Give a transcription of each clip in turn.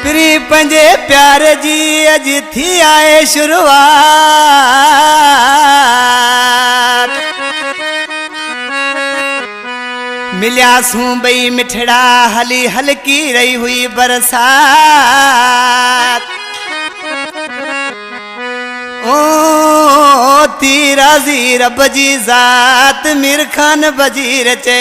Pre पंजे प्यार जी अज थी आए शुरुआत मिलिया सूं बई मिठड़ा हली हल्की रही हुई बरसात ओ तीरा जी रब जी जात मीर खान बजीर चे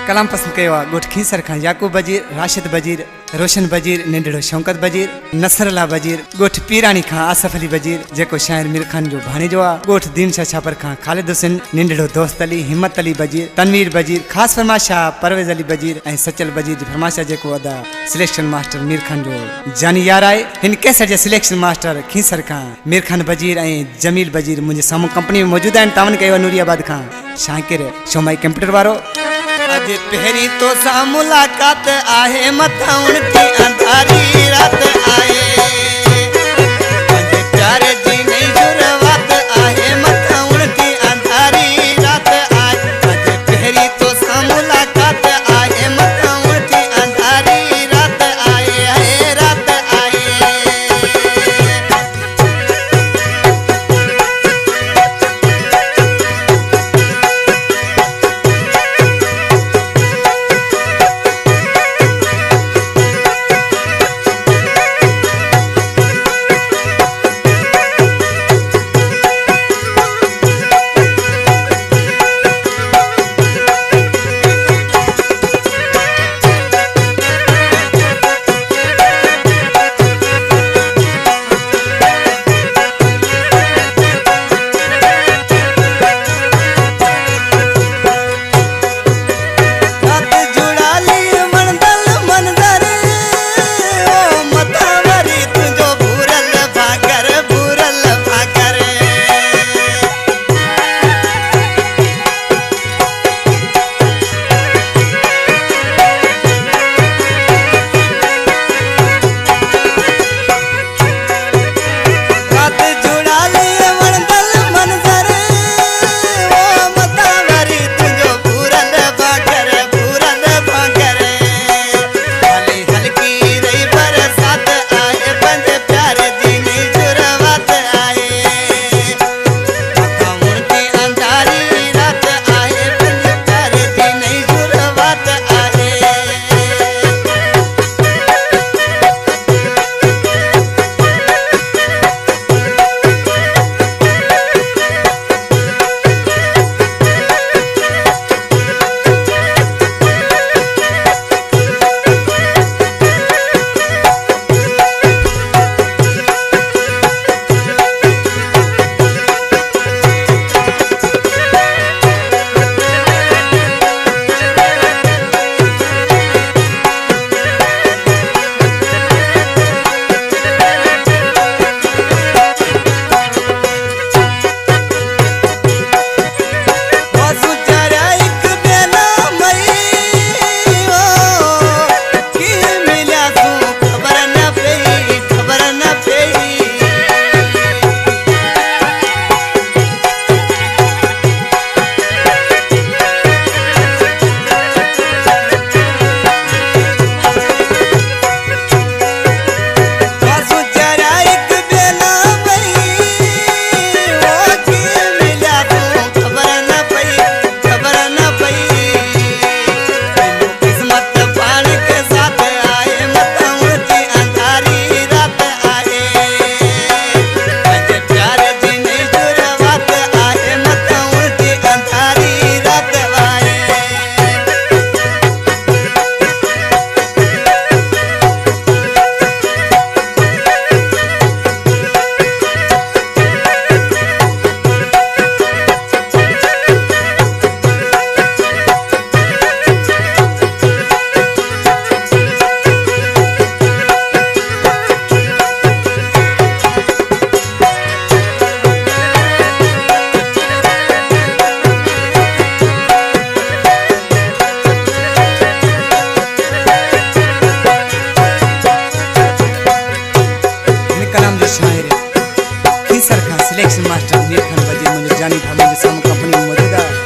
कलाम पसंद कयो आहे गोठ खीसर खां याकूब बजीर राशिद बजीर रोशन बजीर निंडड़ो शौकत बजीर नसरला बजीर गोठ पीरानी खां आसफ अली बजीर जेको शायर मीर खान जो भाणेजो आहे गोठ दीन शाह छापर खां खालिद हुसैन निंडड़ो दोस्त अली हिम्मत अली बजीर तनवीर बजीर खास फरमाशा परवेज अली बजीर ऐं सचल बजीर जी फरमाशा जेको अदा सिलेक्शन मास्टर मीर खान जो जानी यार आहे हिन कैसेट जे सिलेक्शन मास्टर खीसर खां मीर खान बजीर ऐं जमील बजीर मुंहिंजे साम्हूं कंपनी में मौजूद आहिनि तावन कयो नूरियाबाद खां शाकिर शोमाई कंप्यूटर वारो अज पहरी तो सा मुलाकात आहे मथा उनकी अंधारी रात आए अज प्यार जी नई शुरुआत आहे मथा उनकी अंधारी रात आए अज पहरी तो सा मुलाकात आहे मथा उनकी अंधारी रात आए है रात आए मीर खान बजीर मुझे जानी था मुझे साम्हूं कंपनी में मौजूद आहे।